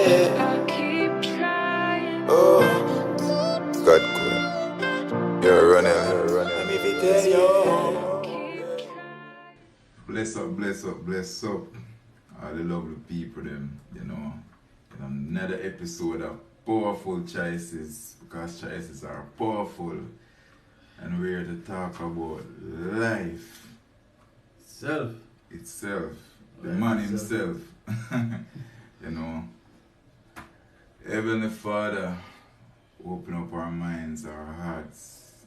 yeah. Oh, God, cool. You're Roneal. Let me be there, yo. Bless up, bless up, bless up. All the lovely people, them, in another episode of Powerful Choices, because choices are powerful. And we're here to talk about life itself, the man himself. Heavenly Father, open up our minds, our hearts,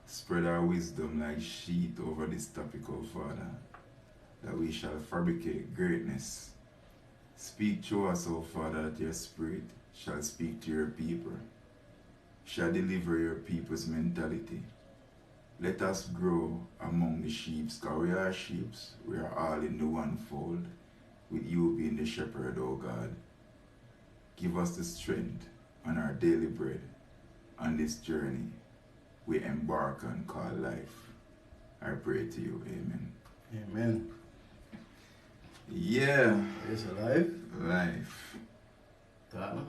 spread our wisdom like sheet over this topic, oh Father, that we shall fabricate greatness. Speak to us, O Father, that your Spirit shall speak to your people, shall deliver your people's mentality. Let us grow among the sheep, because we are sheep, we are all in the one fold, with you being the shepherd, O God. Give us the strength on our daily bread on this journey we embark on called life. I pray to you, amen. Amen. Yeah. Yes, life. Life.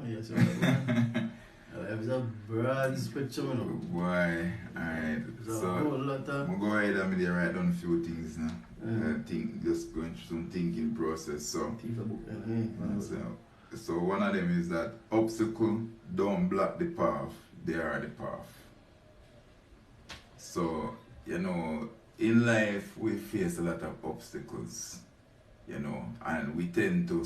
Yes, life is a broad spectrum. Boy, alright. So, I'm go ahead and write down a few things now. I think just going through some thinking process. So one of them is that obstacle don't block the path, they are the path. So, in life we face a lot of obstacles, and we tend to,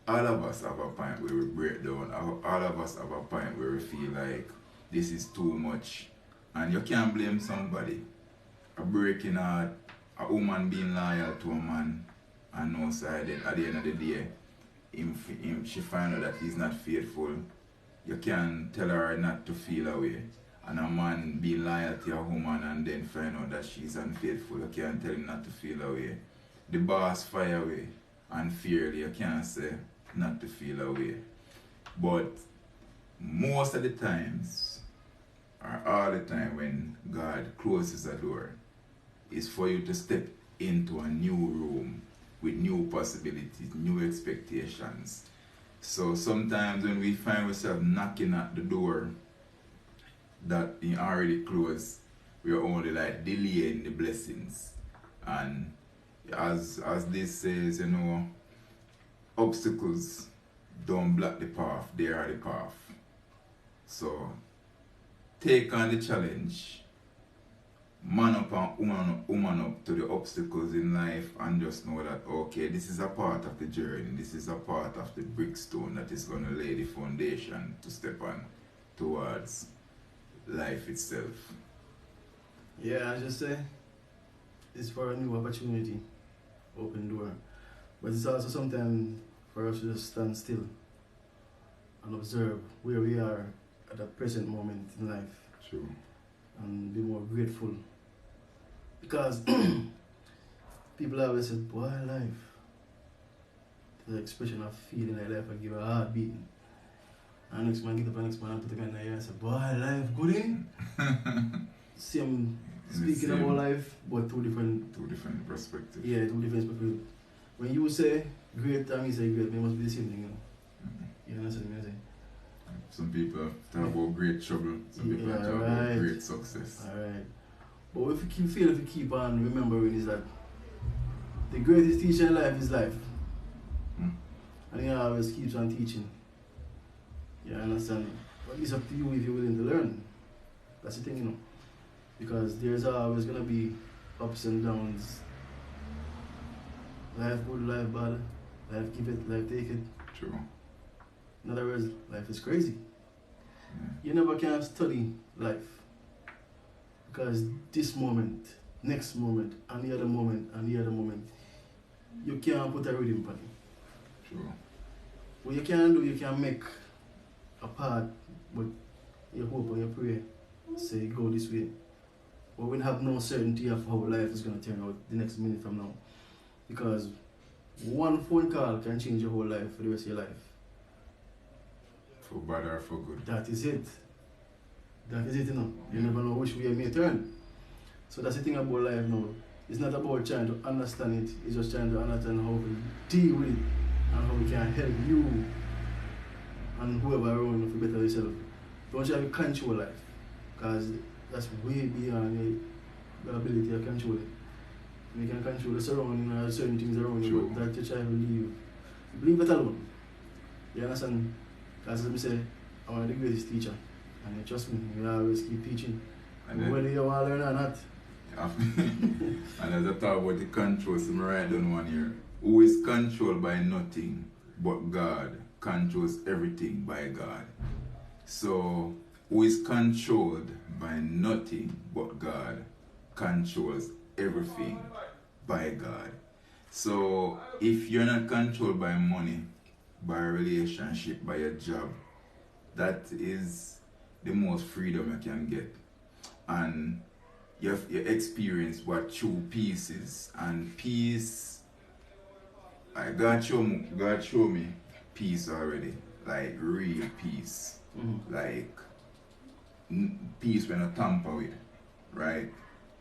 all of us have a point where we break down, all of us have a point where we feel like this is too much. And you can't blame somebody. A breaking heart, a woman being loyal to a man, and no side, at the end of the day, she find out that he's not faithful. You can't tell her not to feel away. And a man being loyal to a woman and then find out that she's unfaithful, you can't tell him not to feel away. The boss fire away, and fairly you can't say not to feel away. But most of the times, or all the time when God closes a door, is for you to step into a new room with new possibilities, new expectations. So sometimes when we find ourselves knocking at the door that is already closed, we are only like delaying the blessings. And as this says, obstacles don't block the path, they are the path. So take on the challenge, man up and woman up to the obstacles in life, and just know that, okay, this is a part of the journey, this is a part of the brickstone that is going to lay the foundation to step on towards life itself. Yeah, I just say it's for a new opportunity, open door. But it's also sometimes for us to just stand still and observe where we are at the present moment in life. True. And be more grateful. Because people always say, boy, life. The expression of feeling like life, I give a heart beating. And next man get up and next man put the gun in the air and say, boy, life good in. Same speaking about life, but two different perspectives. Yeah, two different perspectives. When you say great and me say great, it must be the same thing, You understand what I'm saying? Some people talk about great trouble, some people talk about great success. Alright. But if you keep on remembering is that the greatest teacher in life is life. And he always keeps on teaching. You understand? But it's up to you if you're willing to learn. That's the thing, Because there's always gonna be ups and downs. Life good, life bad. Life give it, life take it. True. In other words, life is crazy. Yeah. You never can study life. Because this moment, next moment, and the other moment, and the other moment, you can't put a rhythm on it. True. What you can do, you can make a path, but you hope and you pray, say go this way. But we have no certainty of how life is going to turn out the next minute from now. Because one phone call can change your whole life for the rest of your life. For bad or for good. That is it. That is it, You never know which way it may turn. So that's the thing about life now. It's not about trying to understand it, it's just trying to understand how we deal with it and how we can help you and whoever around you for better yourself. Don't try to control life, because that's way beyond your ability to control it. You can control the surrounding or certain things around you, but that you try to leave it alone. You understand? Because as I say, I'm the greatest teacher, and you trust me, you always keep teaching. And whether you want to learn or not. And as I talk about the control, so I write down one here. Who is controlled by nothing but God controls everything by God. So, who is controlled by nothing but God controls everything by God. So, if you're not controlled by money, by a relationship, by a job, that is the most freedom you can get. And you experience what true peace is. And peace, God show me peace already. Like real peace. Mm-hmm. Like peace when I tamper with. Right?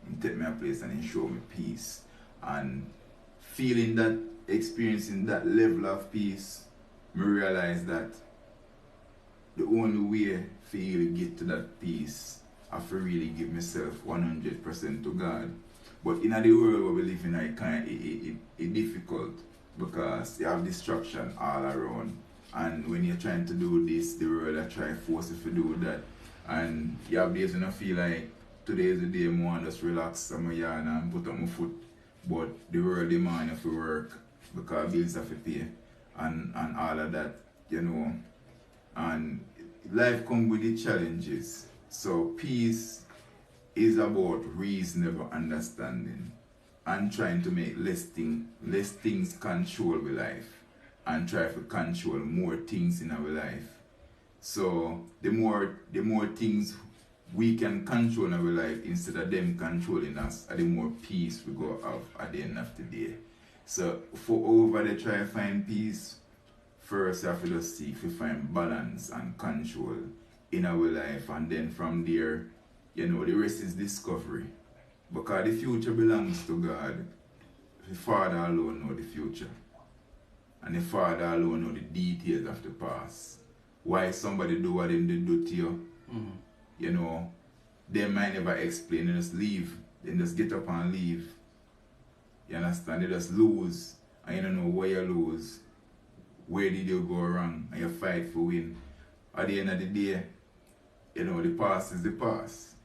He take me a place and he show me peace. And feeling that, experiencing that level of peace, I realize that the only way for you to get to that peace, I have to really give myself 100% to God. But in the world where we live in, it's difficult because you have distraction all around. And when you're trying to do this, the world will try to force you to do that. And you have days when I feel like today is the day I want to just relax on my yard and put up my foot. But the world demands you to work because bills have to pay and all of that, you know. And life comes with the challenges. So peace is about reasonable understanding and trying to make less things control our life and try to control more things in our life. So the more things we can control in our life instead of them controlling us, the more peace we go have at the end of the day. So for over they try to find peace, first you have to just seek to find balance and control in our life, and then from there, you know, the rest is discovery. Because the future belongs to God. The Father alone knows the future. And the Father alone knows the details of the past. Why somebody do what they do to you, you know, they might never explain, they just leave. They just get up and leave. You understand? They just lose, and you don't know where you lose. Where did you go wrong? And you fight for win. At the end of the day, you know, the past is the past.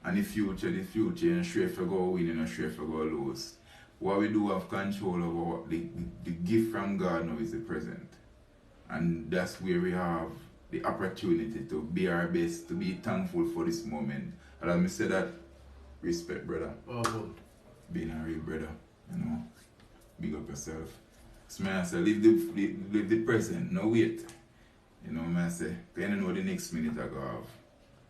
And the future, you're not sure if you go win, you're not sure if you go lose. What we do have control over, the gift from God now is the present. And that's where we have the opportunity to be our best, to be thankful for this moment. And let me say that, respect, brother. Oh, being a real brother, you know. Big up yourself. So I say, live the present, no wait. You know what I say? Because you don't know the next minute I go have.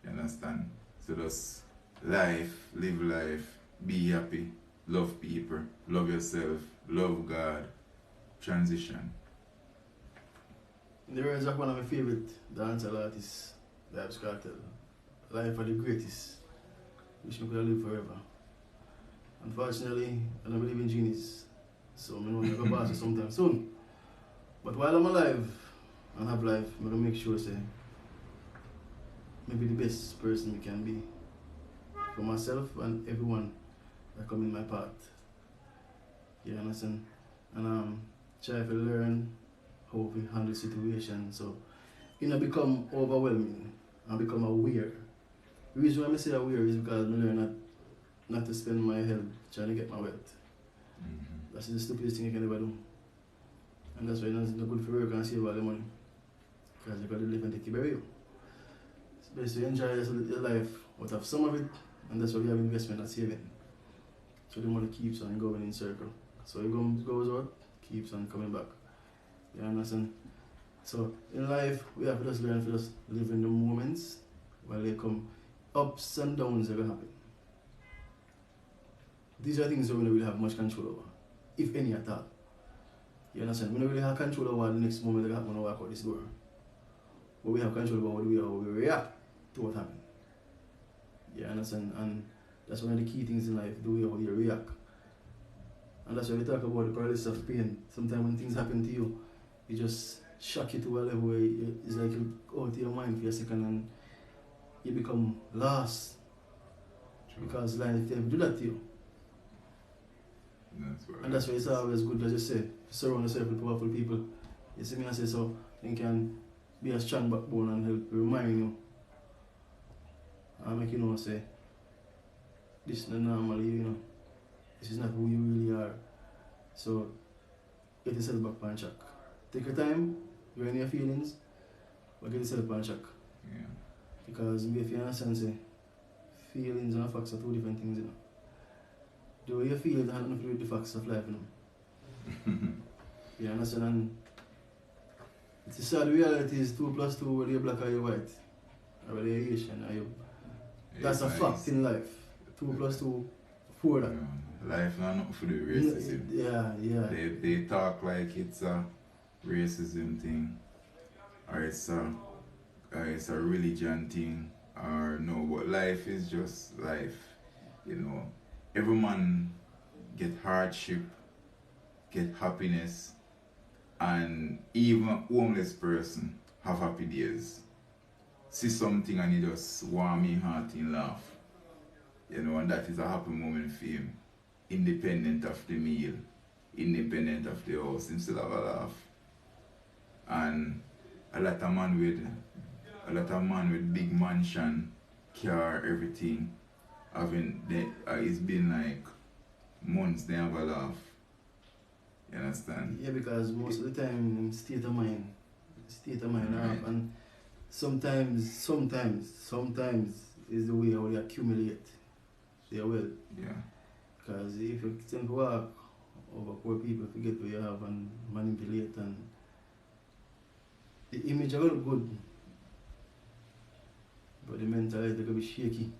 You understand? So just live life, be happy, love people, love yourself, love God, transition. In the words of one of my favorite dancehall artists, Vybz Kartel, life are the greatest. Wish me could have lived forever. Unfortunately, I don't believe in genies, so I know I'm going to pass it sometime soon. But while I'm alive and have life, I'm going to make sure say, maybe the best person we can be for myself and everyone that come in my path. You understand? And try to learn how we handle situations, so you know, become overwhelming and become aware. The reason why I say aware is because I learn not to spend my health trying to get my wealth. That's the stupidest thing you can ever do. And that's why it's not good for work and save all the money. Because you got to live and take care of you. It's best to enjoy your life, but have some of it, and that's why we have investment and saving. So the money keeps on going in circle. So it goes out, keeps on coming back. You understand? So in life, we have to just learn to just live in the moments while they come. Ups and downs are going to happen. These are things that we don't really have much control over, if any at all. You understand? We don't really have control over the next moment that happen when we walk out this door. But we have control over how we react to what happened. You understand? And that's one of the key things in life, the way how you react. And that's why we talk about the correlation of pain. Sometimes when things happen to you, you just shock you to a level where it's like you go out of your mind for a second and you become lost. True. Because life they do that to you. And that's why it's always good, as you say, surround yourself with powerful people. You see me, I say so, you can be a strong backbone and help remind you. And make you know, say, this is not normal, you know. This is not who you really are. So, get yourself back on track. Take your time, you're in your feelings, but get yourself on track. Yeah. Because if you understand, say, feelings and facts are two different things, you know. The way you feel has nothing to do with the facts of life, you know. You understand? And it's a sad reality is 2 plus 2, whether you're black or you're white, or whether you're Asian or you. That's a fact in life. 2 plus 2, 4 that. Life not nothing for the racism. Yeah. They talk like it's a racism thing, or it's a religion thing, or no, but life is just life, you know. Every man get hardship, get happiness, and even a homeless person have happy days. See something and he just warm his heart and laugh. You know, and that is a happy moment for him. Independent of the meal, independent of the house, him still have a laugh. And a lot of man with big mansion, car, everything, it's been like months they have a laugh. You understand? Yeah, because most of the time, state of mind Right. and sometimes is the way how they accumulate their wealth. Yeah. Because if you tend to walk over poor people, forget what you have and manipulate, and the image will look good, but the mentality could be shaky.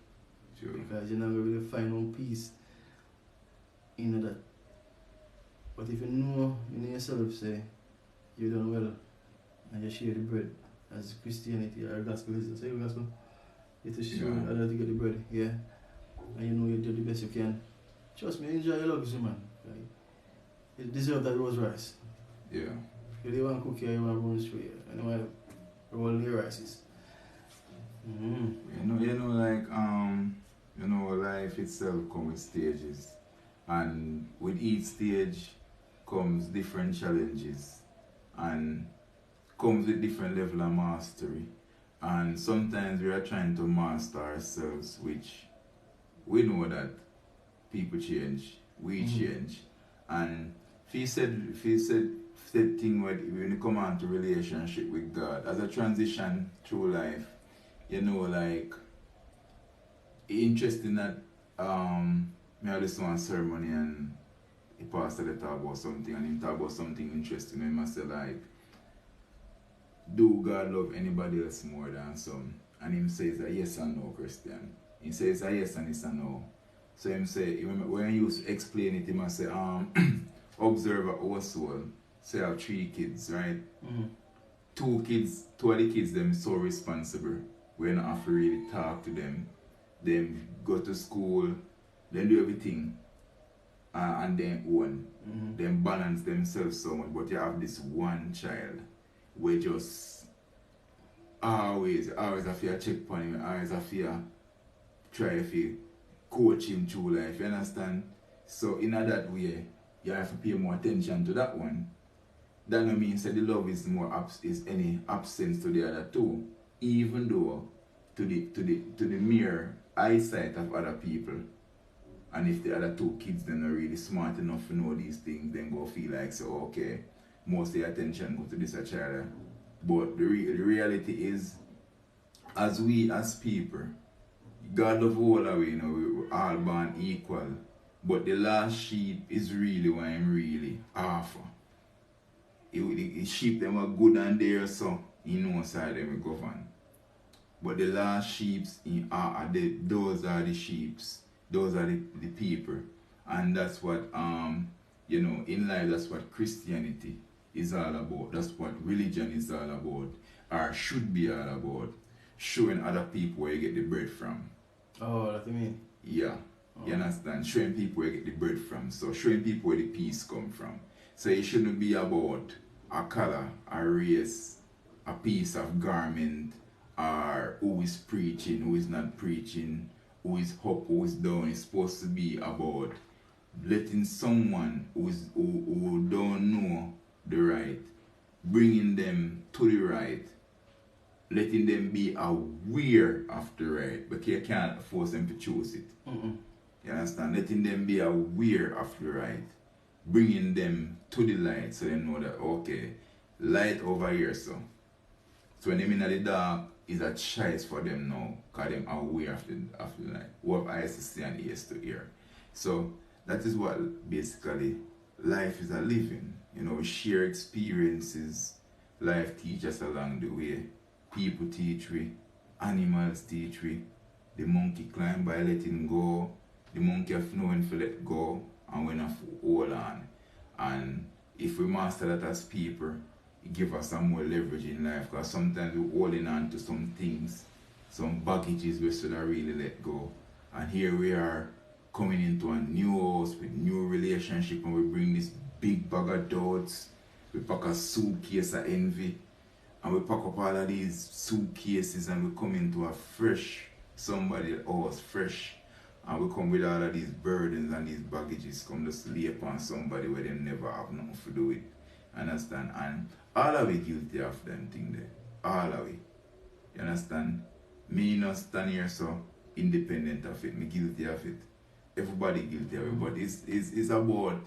Sure. Because you're not going to really find no peace in that. But if you know in yourself, say, you're done well, and you share the bread, as Christianity or gospel is, say gospel, you to share other to get the bread, yeah, and you know you do the best you can. Trust me, enjoy your luxury, man. You deserve that rose rice. Yeah. If you want to cook here, you want to run straight, and you want to roll your rices. Life itself comes with stages, and with each stage comes different challenges, and comes with different level of mastery. And sometimes we are trying to master ourselves, which we know that people change, we change, and if he said thing when you come on to relationship with God as a transition through life, you know, like interesting that me I listen to one ceremony and the pastor they talk about something and he talk about something interesting and he must say like, do God love anybody else more than some? And him says a yes and no Christian. He says a yes and it's a no. So him say when you explain it, he must say observe our soul. Say I have 3 kids, right? 2 of the kids them so responsible. We don't have to really talk to them. Them go to school, then do everything, and then own. Them balance themselves so much. But you have this one child where just always have to check on him, always have to try to coach him through life, you understand? So in that way, you have to pay more attention to that one. That no means that the love is is any absence to the other 2, even though to the mere eyesight of other people. And if the other 2 kids then are really smart enough to know these things, then go feel like so okay, most of the attention go to this child. But the reality is, as we as people, God love all the way, you know, we're all born equal. But the last sheep is really what I'm really after. The sheep them are good and there, so you know side them will govern. But the last sheeps those are the sheeps. Those are the people. And that's what in life that's what Christianity is all about. That's what religion is all about. Or should be all about. Showing other people where you get the bread from. Oh, that's what you mean? Yeah. Oh. You understand? Showing people where you get the bread from. So showing people where the peace come from. So it shouldn't be about a color, a race, a piece of garment, or who is preaching, who is not preaching, who is up, who is down. It's supposed to be about letting someone who don't know the right, bringing them to the right, letting them be aware of the right, but you can't force them to choose it. You understand? Letting them be aware of the right, bringing them to the light so they know that, okay, light over here, so when they're in the dark, is a choice for them now, because they're aware of the light. Who have eyes to see and ears to hear. So that is what basically life is a living. You know, we share experiences, life teaches us along the way. People teach we, animals teach we. The monkey climb by letting go. The monkey have know when to let go and when to hold on. And if we master that as people, it gives us some more leverage in life, because sometimes we're holding on to some things, some baggages we should have really let go. And here we are coming into a new house with new relationship, and we bring this big bag of doubts. We pack a suitcase of envy, and we pack up all of these suitcases, and we come into a fresh somebody else, fresh. And we come with all of these burdens and these baggages, come to lay upon somebody where they never have nothing to do with. Understand? And all of it guilty of them thing there. All of it. You understand? Me not stand here so independent of it. Me guilty of it. Everybody guilty of it. But it's about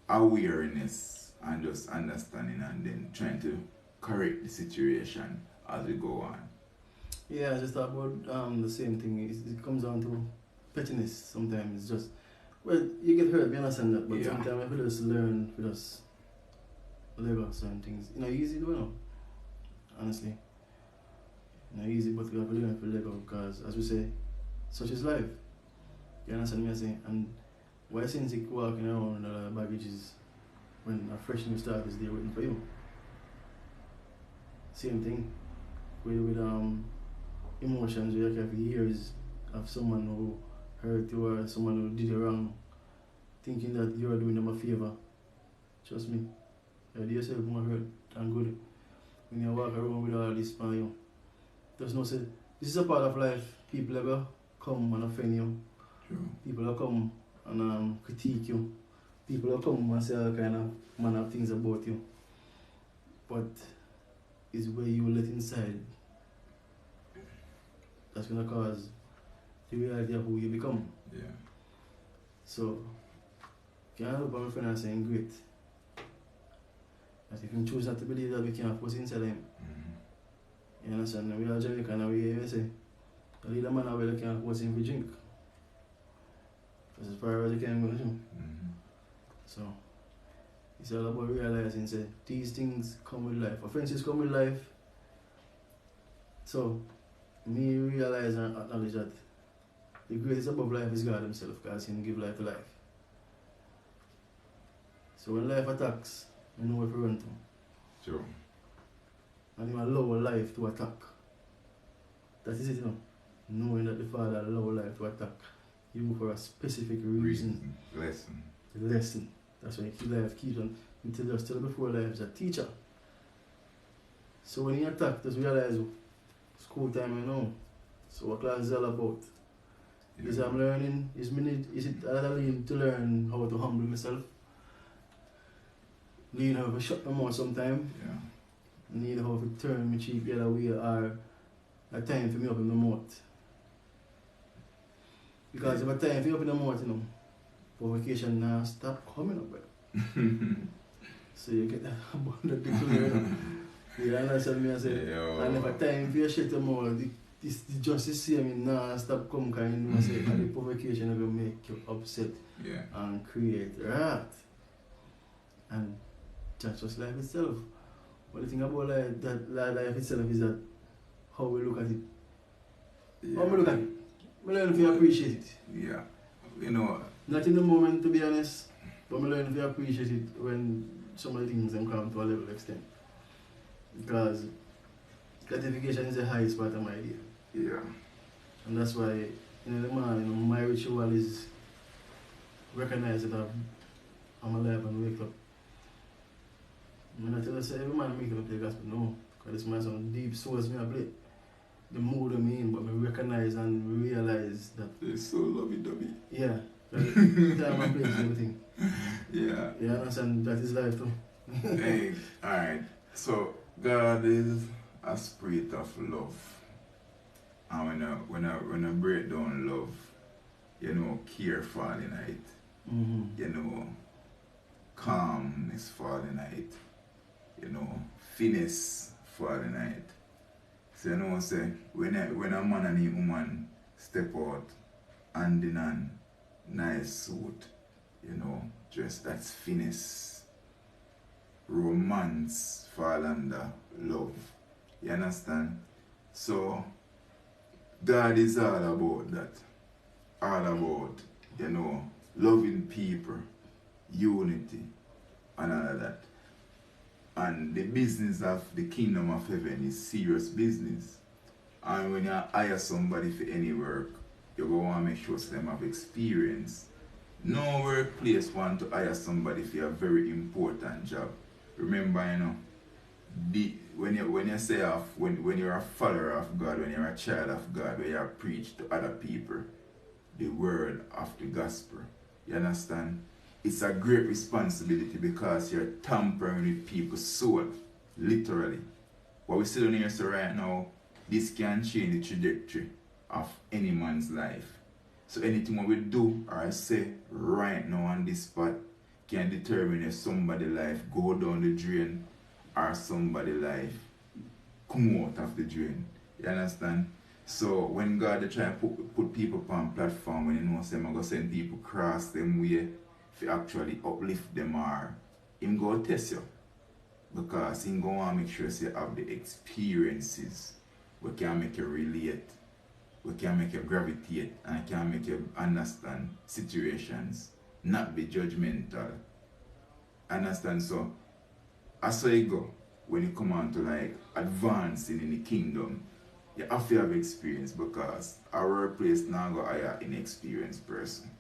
awareness and just understanding and then trying to correct the situation as we go on. Yeah, I just thought about the same thing. It comes down to pettiness sometimes. It's just, well, you get hurt, you understand that, but Yeah. sometimes we just learn, we just live out certain things. You know, easy to know, honestly. You know, easy, but we have to learn to live out, because, as we say, such is life. You understand what I'm saying? And why since you walking around with baggages when a fresh new start is there waiting for you? Same thing with emotions where you have years of someone who hurt you or someone who did you wrong, thinking that you are doing them a favor. Trust me, you do yourself more hurt and good when you walk around with all this on you. There's no say, this is a part of life. People ever come and offend you. True. People will come and critique you. People will come and say all kind of manner of things about you. But it's where you let inside that's gonna cause the reality of who you become. Yeah. So, can't help my friend and saying great. That if you choose not to believe that, we can't force inside him. Mm-hmm. You understand? We are Jamaican and we say, the leader man away they can't force him to drink. That's as far as you can go. Mm-hmm. So, it's all about realizing say these things come with life. Offenses come with life. So, me realize and acknowledge that the greatest above life is God himself, because he give life to life. So when life attacks, you know where to run to. Sure. And you allow life to attack. That is it, you know. Knowing that the Father allow life to attack you for a specific reason. Lesson. The lesson. That's why life keeps on. Until just tell before life is a teacher. So when you attack, just realize school time, you know. So what class is all about. Yeah. Is I'm learning, is it I need to learn how to humble myself. Need how to shut my mouth sometime. Yeah. Need how to turn my cheek the other way, or a time for me open my mouth. Because if a time for you open the mouth, you know, provocation now stop coming up with. So you get that abundant declare. You understand me? I say, and if a time for you shut your mouth, the justice same now stop coming, because you know, say, and the provocation will make you upset. Yeah. And create wrath. And that's just life itself. But the thing about life itself is that how we look at it. Yeah. How we look at it. We learn if you appreciate it. Yeah. You know. Not in the moment, to be honest, but we learn if you appreciate it when some of the things them come to a level extent. Because gratification is the highest part of my idea. Yeah. And that's why, the morning, my ritual is recognize that I'm alive and wake up. I'm not tell you say every man make it play gospel, no. Because this man some deep source me I play. The mood of me in, but I recognize and realize that It's so lovey-dovey. yeah. Time and place and everything. Yeah. You understand that is life too. Hey, alright. So God is a spirit of love. And when I break down love, you know, care falling in it. You know, calmness falling in it. You know, finesse falling in it. So you know say when a man and a woman step out hand in hand, nice suit, you know, just that's finesse. Romance fall under love. You understand? So God is all about that. All about, you know, loving people, unity, and all of that. And the business of the kingdom of heaven is serious business. And when you hire somebody for any work, you go want to make sure them have experience. No workplace want to hire somebody for a very important job. Remember, you know, when you say when you're a follower of God, when you're a child of God, when you preach to other people the word of the gospel, you understand? It's a great responsibility because you're tampering with people's soul, literally. What we see on here so right now, this can change the trajectory of any man's life. So anything we do or say right now on this spot can determine if somebody's life go down the drain or somebody's life come out of the drain. You understand? So when God they try to put people on platform, when you know say I'm going to send people cross them way to actually uplift them, or him go test you. Because him go want to make sure you have the experiences we can make you relate, we can make you gravitate, and can make you understand situations, not be judgmental. Understand? So as so you go, when you come on to like advancing in the kingdom, you have to have experience, because our workplace now go hire an inexperienced person.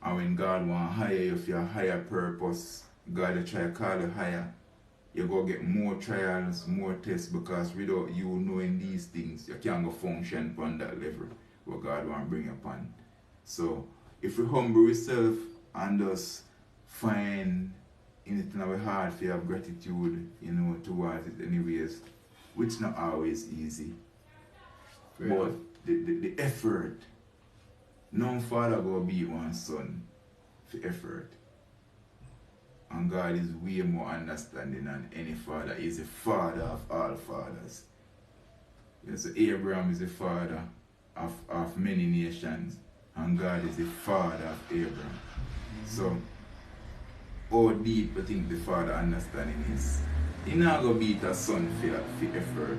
And when God want to hire you for a higher purpose, God will try to call you higher. You go get more trials, more tests, because without you knowing these things, you can't go function on that level where God want to bring you upon. So if we humble ourselves and just find anything in our heart for have gratitude, you know, towards it anyways, which not always easy. Fair But the effort, no father go beat one son for effort. And God is way more understanding than any father. He's the father of all fathers. Yes, so Abraham is the father of many nations, and God is the father of Abraham. So, how deep I think the father understanding is? He not going to beat a son for effort.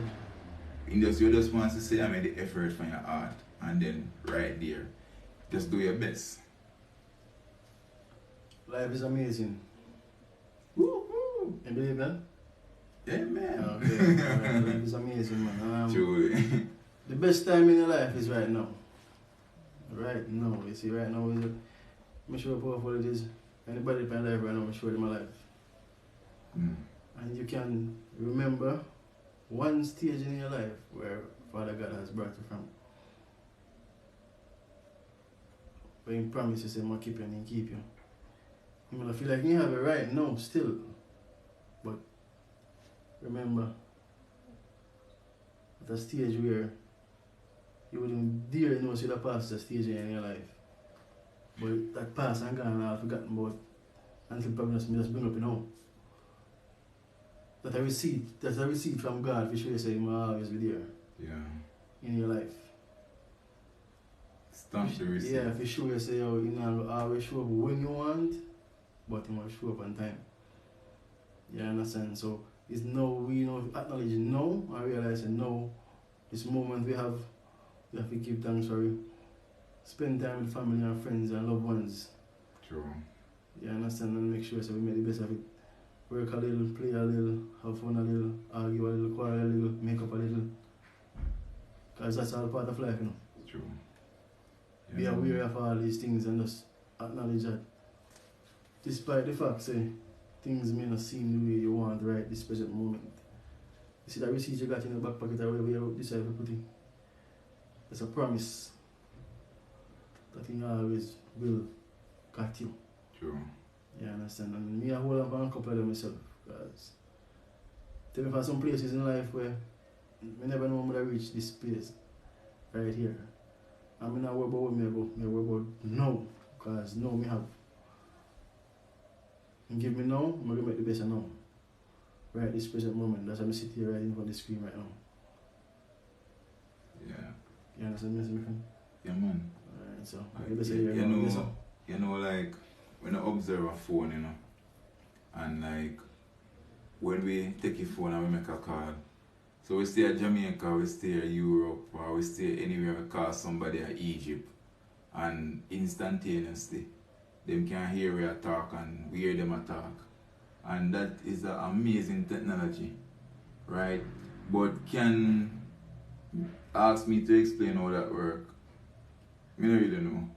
You just want to say, I made the effort from your heart, and then right there, just do your best. Life is amazing. Woo-hoo. You believe that? Amen. Okay. Life is amazing, man. Truly. The best time in your life is right now. Right now. You see, right now is I'm sure how powerful it is. Anybody in my life right now, I'm sure in my life. And you can remember one stage in your life where Father God has brought you from. Where He promises Him to keep you and He keep you. You might feel like you have it right now still. But remember, at a stage where you wouldn't dare know see the past a stage in your life. But that past and gone and I've forgotten about until probably just bring up you know. That's a receipt from God for sure you say He will always be there. Yeah. In your life. Stamp the receipt. Yeah, for sure you say you know always show up when you want, but you must show up on time. You understand? So it's now we acknowledge now and realize that now this moment we have to give thanks for it. Spend time with family and friends and loved ones. True. You understand? And make sure so we make the best of it. Work a little, play a little, have fun a little, argue a little, quarrel a little, make up a little. Because that's all part of life, you know. True. Yeah. Be aware of all these things and just acknowledge that despite the fact say things may not seem the way you want right this present moment. You see that receipt you got in your back pocket or wherever you decide to put it. It's a promise that He always will got you. True. You understand? And me I hold on for a couple of them myself. Because tell me for some places in life where I never know I'm going to reach this place right here. I'm not worried about what me about. I worry about now. Because now me have. And give me now, I'm going to make the best of now. Right this present moment. That's why I sit here right in front of the screen right now. Yeah. You understand me, friend? Yeah, man. Alright, so you know, like when I observe a phone, you know, and like when we take a phone and we make a call, so we stay at Jamaica, we stay at Europe, or we stay anywhere, we call somebody at Egypt, and instantaneously, them can hear we talk and we hear them talk, and that is an amazing technology, right? But can ask me to explain how that work. I don't really know.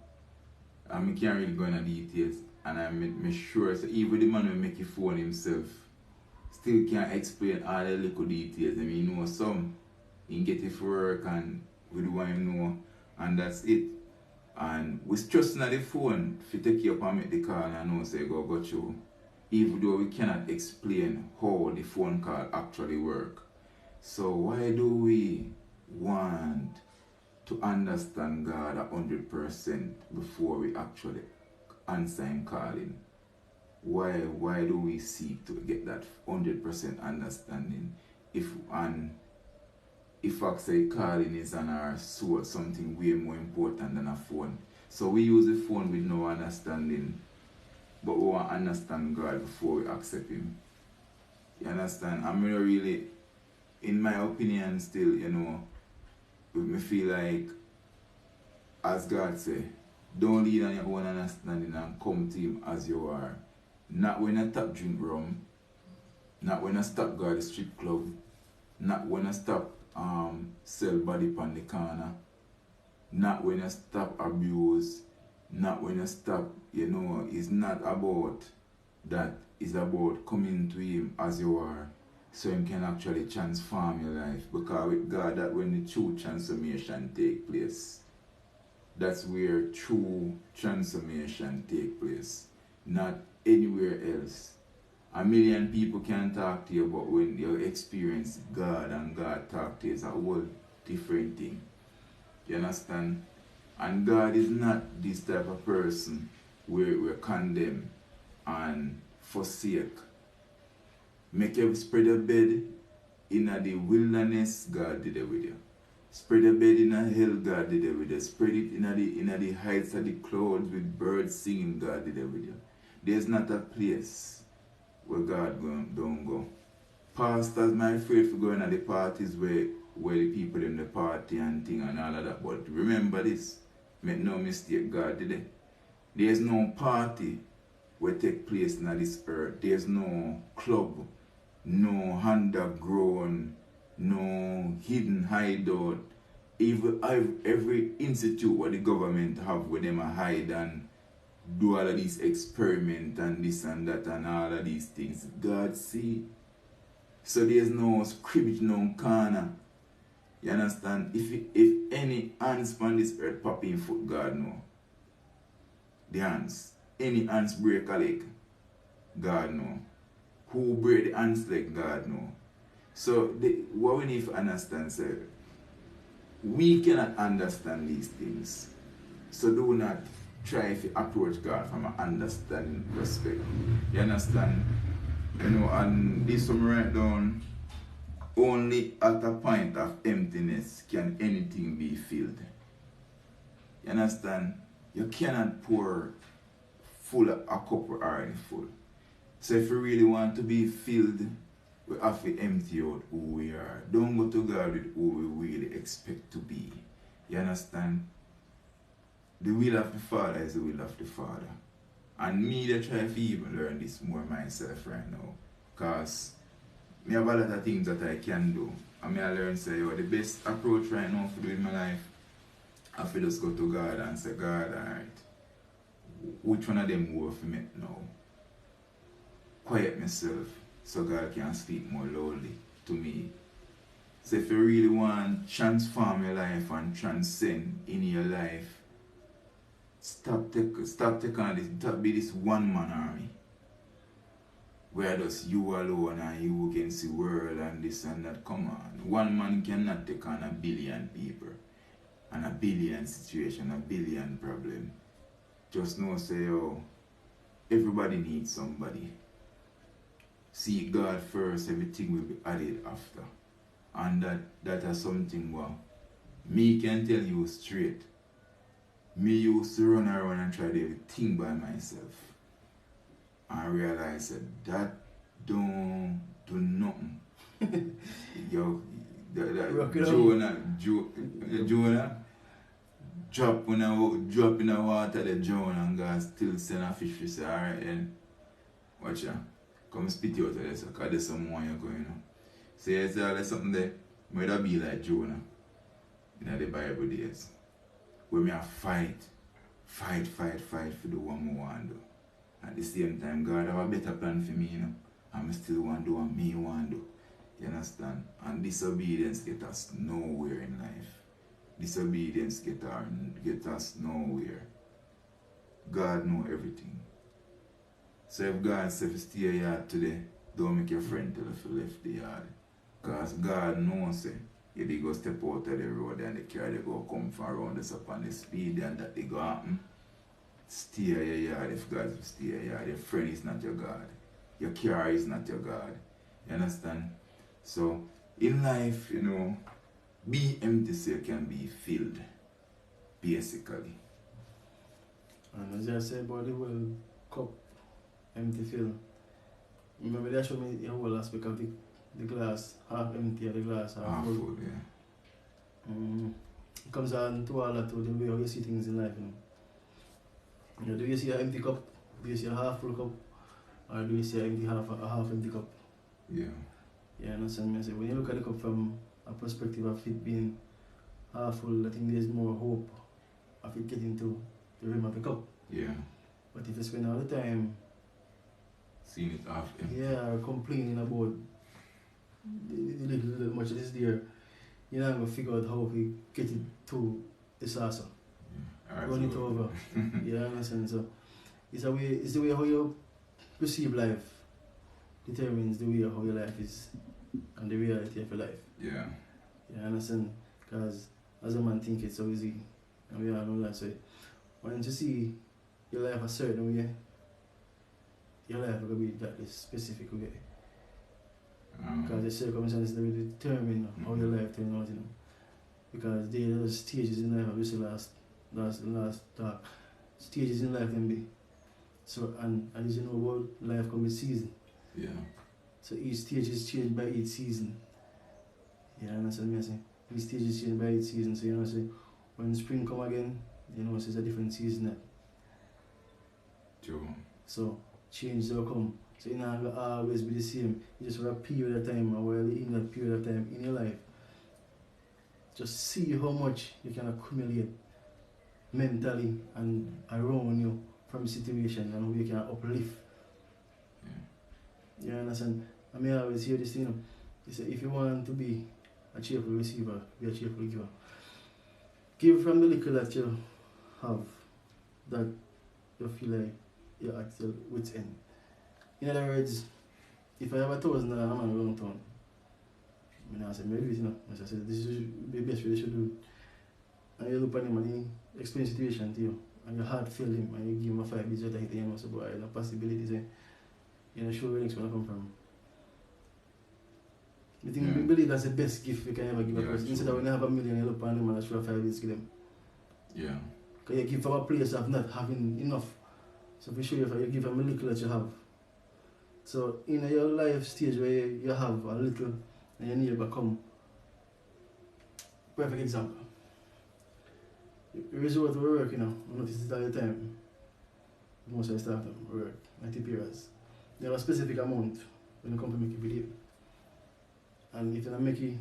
And I can't really go into details. And I'm sure so even the man who make a phone himself still can't explain all the little details. I mean, you know some. He can get it for work and we do what him know. And that's it. And we're trusting at the phone if you take you up and make the call and I know say go through. Even though we cannot explain how the phone call actually work. So why do we want to understand God 100% before we actually answer Him calling? Why do we seek to get that 100% understanding if I say calling is on our soul something way more important than a phone? So we use the phone with no understanding, but we want to understand God before we accept Him. You understand? I'm really, in my opinion still, you know, me feel like, as God say, don't lean on your own understanding and come to Him as you are. Not when I stop drink rum, not when I stop go to the strip club, not when I stop sell body on the corner, not when I stop abuse, not when I stop, you know, it's not about that, it's about coming to Him as you are. So Him can actually transform your life. Because with God, that when the true transformation take place, that's where true transformation take place. Not anywhere else. A million people can talk to you, but when you experience God and God talk to you, it's a whole different thing. You understand? And God is not this type of person where we condemn and forsake. Make you spread a bed in the wilderness, God did it with you. Spread a bed in a hell, God did it with you. Spread it in the heights of the clouds with birds singing, God did it with you. There's not a place where God don't go. Pastors might afraid for going at the parties where the people in the party and thing and all of that. But remember this, make no mistake, God did it. There's no party will take place in this earth. There's no club, no underground, no hidden hideout. Even every institute what the government have where them hide and do all of these experiments and this and that and all of these things, God see. So there's no scrimmage, no corner. You understand? If any ants on this earth pop in foot, God know. The ants. Any ants break a leg, God know. Who break the ants leg, God know. So what we need to understand, sir, we cannot understand these things. So do not try to approach God from an understanding perspective. You understand? You know, and this one right down, only at a point of emptiness can anything be filled. You understand? You cannot pour full a cup already full. So if you really want to be filled, we have to empty out who we are. Don't go to God with who we really expect to be. You understand? The will of the Father is the will of the Father. And me, I try to even learn this more myself right now. Because I have a lot of things that I can do. And I learn say, the best approach right now for doing my life, I have to just go to God and say, God, alright, which one of them worth me now? quiet myself so God can speak more loudly to me. So if you really want to transform your life and transcend in your life, stop taking this, stop be this one man army. Where just you alone and you against the world and this and that. Come on. One man cannot take on a billion people and a billion situation, a billion problem. Just know say, oh, everybody needs somebody. Seek God first, everything will be added after. And that is something what me can tell you straight. Me used to run around and try to do everything by myself. And realize that don't do nothing. Yo, Jonah drop in the water, the drown, and God still send a fish to say, alright then, watch ya, come spit you out of this, because there's some more you're going on. So there's something there, might be like Jonah in the Bible days, where me a fight for the one more want to do. At the same time, God have a better plan for me, you know. I'm still want to do what me want to do. You understand? And disobedience get us nowhere in life. Disobedience get us nowhere. God know everything. So if God says stay a yard today, don't make your friend tell if you left the yard. Because God knows say, if they go step out of the road and the car they go come from around us up on the speed and that they go happen. Stay your yard if God will stay your yard. Your friend is not your God. Your car is not your God. You understand? So, in life, you know, be empty so you can be filled. Basically. And as I said about the whole cup, empty fill. Remember they showed me the whole aspect of the glass, half empty or the glass half full. Yeah. It comes down to all that, to the way how you see things in life, you know. You know, do you see an empty cup? Do you see a half full cup? Or do you see a half empty cup? Yeah. Yeah, understand me? I say, when you look at the cup from a perspective of it being half full, I think there's more hope of it getting to the rim of the cup. Yeah. But if you spend all the time seeing it half empty. yeah, or complaining about the little much that is there, you're not going to figure out how we get it to the saucer. Run it over. Yeah, understand? So it's the way how you perceive life determines the way how your life is and the reality of your life. Yeah. You understand? Because as a man think it's so easy, and we all know that. So once you see your life a certain way, your life will be that specific way. Because the circumstances that will determine how your life turns out, you know. Because there are stages in life, obviously last talk. Stages in life can be. So and as you know about life comes with season. Yeah. So each stage is changed by each season. You understand me I say? Each stage is changed by each season. So you know say when spring come again, you know it's a different season now. True. So change will come. So you're not gonna always be the same. You just for a period of time, or while in that period of time in your life, just see how much you can accumulate mentally and around you from the situation and how you can uplift. Yeah. You understand? I may always hear this thing, you know. You say if you want to be a cheerful receiver, be a cheerful giver. Give from the little that you have, that you feel like you're at your wit's end. In other words, if I have $1,000 I'm on around town, I say, maybe, you know, as I said, this is the best way they should do it. And you look at him and he explain the situation to you, and your heart feel him, and you give him a 5 bits that hit him, and say, boy, no possibilities, you know, show where it's going to come from. I think we believe that's the best gift we can ever give a person. Instead of when you have $1 million, you look at them and show 5 bits to them. Yeah. Because you give from a place of not having enough. So for sure, you give them a little that you have. So in your life stage where you have a little and your neighbor come, perfect example. You resort to work, you know, I notice it all the time. Most of the staff work, 90 periods. They have a specific amount when you come to make it with you. And if you don't make it,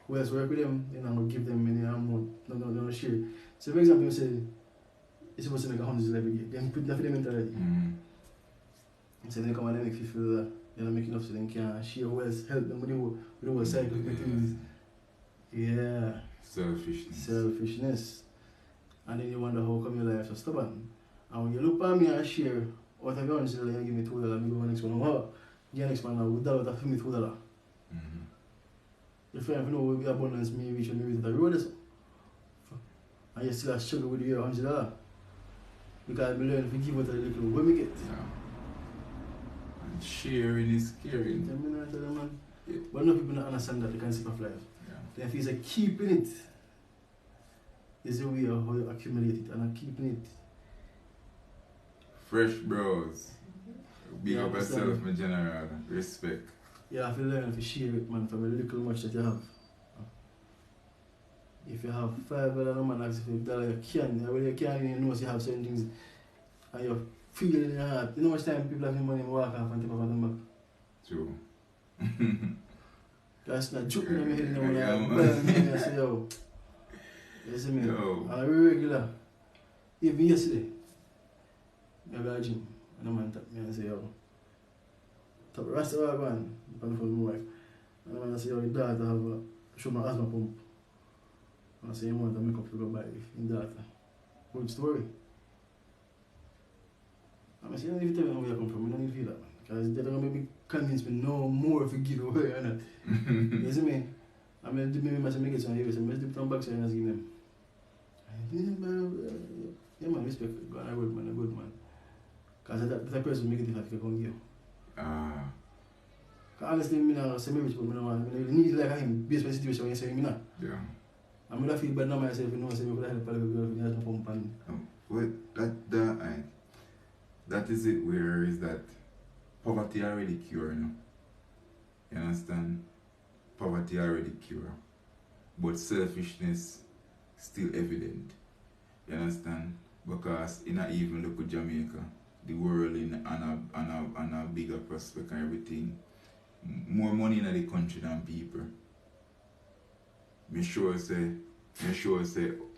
who else work with them, then I'm going to give them any amount, no share. So for example, you say, you're supposed to make $100 every year. Then put that for them in already. So then you come and they make $50. They don't make enough so they can share wealth, help them with the whole cycle of things. Yeah. Selfishness. And then you wonder how come your life so stubborn. And when you look at me and share, what have you done? You give me $2, maybe one next one. Oh, the next one, I would dollar to me $2. Mm-hmm. If you know the abundance me reach and me reach the road, and you still struggle with your $100. Because we learn to give out a little when we get. Yeah. And sharing is caring. Yeah. But no people don't understand that the concept of life. Yeah. They feel like keeping it is the way of how you accumulate it, and keeping it. Fresh bros. Big up yourself, my general. Respect. You have to learn to share it, man, from a little much that you have. If you have $5, no man asks if $1, you can. When you can, you know you have certain things and you feel it in your heart. You know how much time people have the money and walk off and take off on them back? True. That's not joking in my head when I say, yo. You see me? Yo. I'm regular. Even yesterday, I go to the gym and a man tap me and say, yo, top rasta man, I'm for my wife. And the man say, yo, your daughter have a show my asthma pump. I say, you want to make up to go buy in daughter. Good story. I say, you don't need to tell me where you come from, you don't need to feel that, man. Because they're going to make me convince me no more if you give away or not. You see me? I mean, maybe I make it some here, so I just dip back so I just give them. Yeah, man, respect. Go on, a good man. Because that person make it if I can give. Honestly, I don't say marriage, but I need like him based on the situation when you say me now. Yeah. I'm going to feel bad now myself, you know, so I could help a little bit of the pump and... Well, that is it, where is that poverty already cured, you know? You understand? Poverty already cured. But selfishness still evident. You understand? Because in a even look at Jamaica, the world on a bigger prospect and everything. More money in the country than people. Me sure say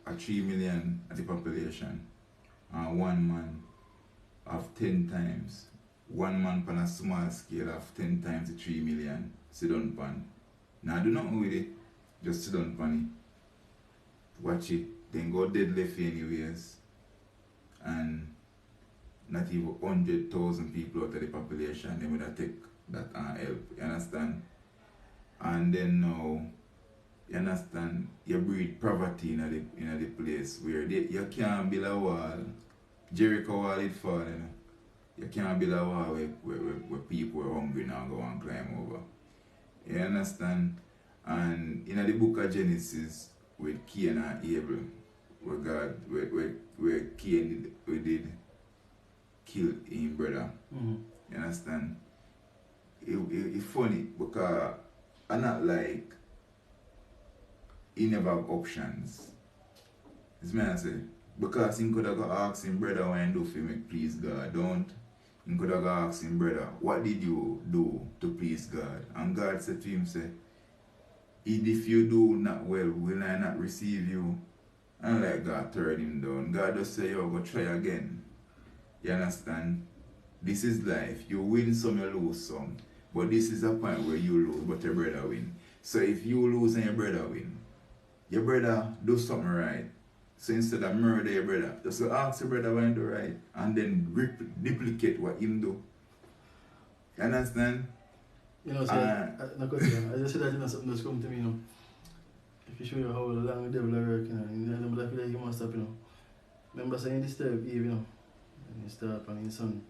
a 3 million of the population and one man have 10 times. One man on a small scale have 10 times the 3 million. Sit down pan. Now do nothing with it. Just sit down pan it. Watch it. Then go dead left anyways. And not even 100,000 people out of the population, they would have take that and help. You understand? And then now, you understand, you breed poverty in the place where you can't build a wall. Jericho wall it fall, you know. You can't build a wall where people are hungry now go and climb over. You understand? And in the book of Genesis with Cain and Abel, where Cain did kill his brother. Mm-hmm. You understand? It's funny because I'm not like he never have options. It's me I say. Because he could have asked him brother what he do for me, please God, don't. He could have asked him brother, what did you do to please God? And God said to him, say, if you do not well, will I not receive you? And like God turned him down. God just say, yo, go try again. You understand? This is life. You win some, you lose some. But this is a point where you lose, but your brother win. So if you lose and your brother win, your brother do something right. So instead of murder your brother, just ask your brother what he do right and then duplicate what him do. You understand? You know, so I just said that, you know, something that's come to me, you know. If you show you how long the devil are working, you know, I feel like you must stop, you know. Remember saying disturb Eve, you know, and you start on his son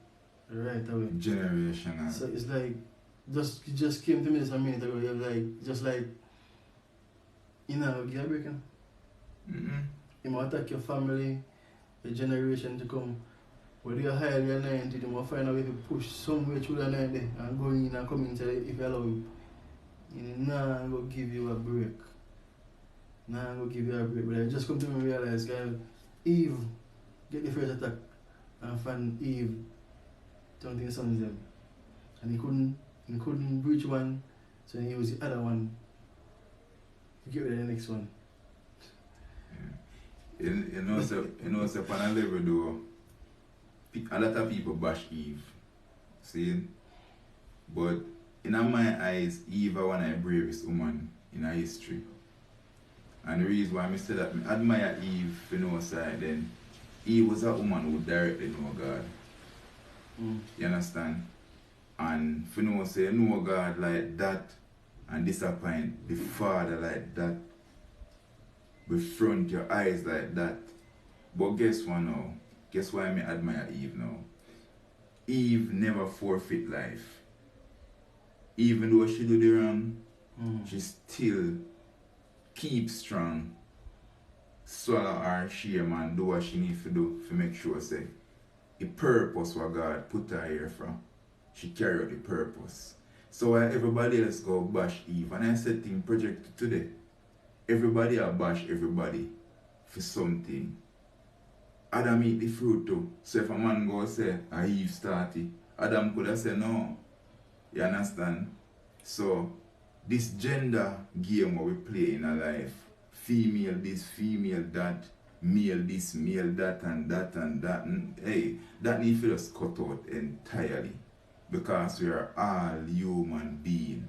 right away. Generational. So it's like, it just came to me just a minute ago, you're like, just like, you know, give a break, you know. Mm-hmm. You might attack your family, your generation to come. Whether you hire your 90, you might find a way to push somewhere through the 90 and go in and come into it if you allow him. Nah, I'm going to give you a break. But I just come to me and realize, guys, Eve, get the first attack and find Eve turning his sons them. And he couldn't breach one, so he used the other one to get rid of the next one. You know, so upon a level though, a lot of people bash Eve. See? But in my eyes, Eve is one of the bravest woman in our history. And the reason why I say that I admire Eve for no side, then Eve was a woman who directly know God. You understand? And for no say know God like that and disappoint the Father like that, befront your eyes like that. But guess what now? Guess why I admire Eve now? Eve never forfeit life. Even though she do the wrong, she still keep strong, swallow her shame and do what she need to do to make sure say the purpose what God put her here from, she carry out the purpose. So while everybody else go bash Eve, and I said thing project today, everybody will bash everybody for something. Adam eat the fruit too. So if a man go say Eve started, Adam could have said no. You understand? So this gender game what we play in our life, female this, female that, male this, male that, and that, and that, and hey, that need to just cut out entirely. Because we are all human being,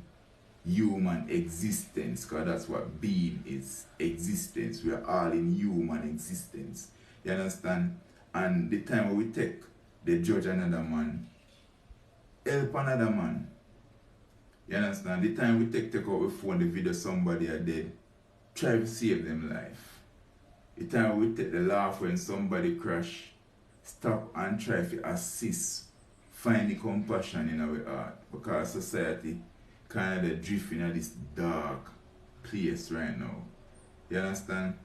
human existence, because that's what being is, existence. We are all in human existence. You understand? And the time when we take, they judge another man, help another man. You understand? The time we take out the phone, the video somebody are dead, try to save them life. The time we take the laugh when somebody crash, stop and try to assist, find the compassion in our heart. Because society kind of drifting in this dark place right now. You understand?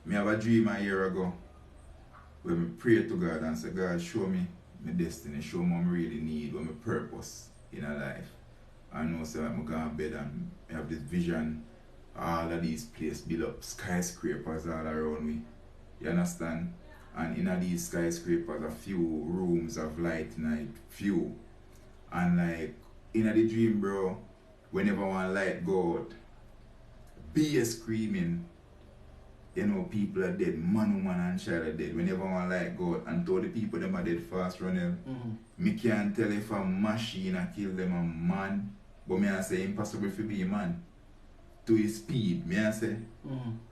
Me have a dream a year ago where me pray to God and say, God, show me my destiny, show me what I really need, what my purpose in a life. I know so I'm going to bed and I have this vision, all of these places build up skyscrapers all around me. You understand? And in these skyscrapers a few rooms of light night, few. And like in the dream, bro, whenever one light go out, be screaming. You know, people are dead, man, woman, and child are dead. Whenever one light go out, and told the people them are dead fast, Roneal. Me can't tell if a machine a kill them a man, but me I say impossible to be a man. To his speed, me I say.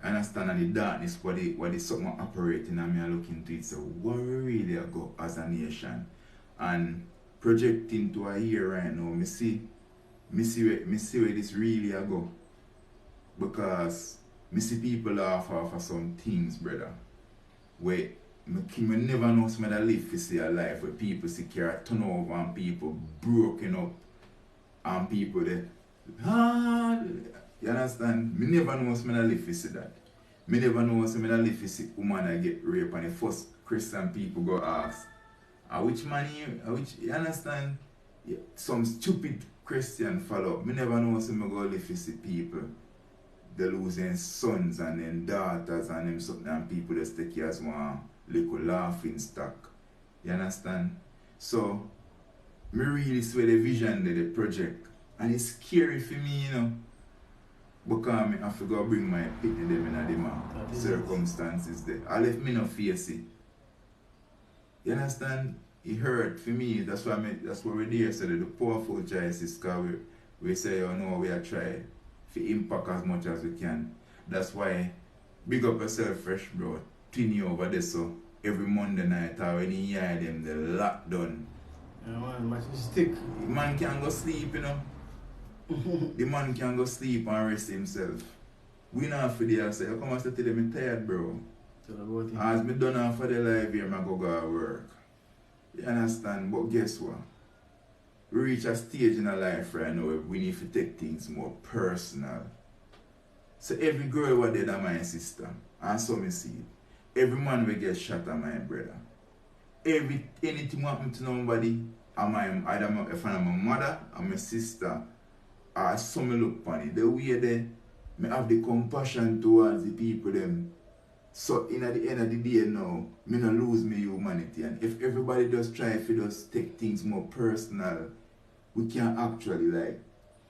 Understand and the darkness what the something operating and me I look into it. So where we really go as a nation and projecting to a year right now, me see where this really a go. Because me see people laugh off of some things, brother. Where me never know somebody that live to see a life where people see care turn over and people broken up and people that you understand? Me never know somebody that live to see that. Me never know somebody that live to see woman that get raped and the first Christian people go ask, which man you understand? Yeah, some stupid Christian follow up. Me never know somebody go live to see people. They losing sons and then daughters and them something and people just take you as one little laughing stock. You understand? So me really see the vision of the project. And it's scary for me, you know. Because I have to go bring my pit in them in the circumstances there. I left me no face it. You understand? It hurt for me. That's why that's what we're there. So the powerful choices, because we say, oh no, we are trying to impact as much as we can. That's why big up yourself, fresh bro. Twin you over there so every Monday night or when you hear them, the lockdown. Yeah, man, match stick. The man can go sleep, you know. The man can go sleep and rest himself. We not for the say, come and say to them, I'm tired, bro. As me done off for the life here, I go to work. You understand? But guess what? We reach a stage in our life right now where we need to take things more personal. So every girl was dead are my sister. And so me see it. Every man will get shot at my brother. Anything happen to nobody, either if I'm my mother or my sister, or some look upon it. The way they have the compassion towards the people them. So in at the end of the day now, me not lose my humanity. And if everybody just try to just take things more personal, we can actually like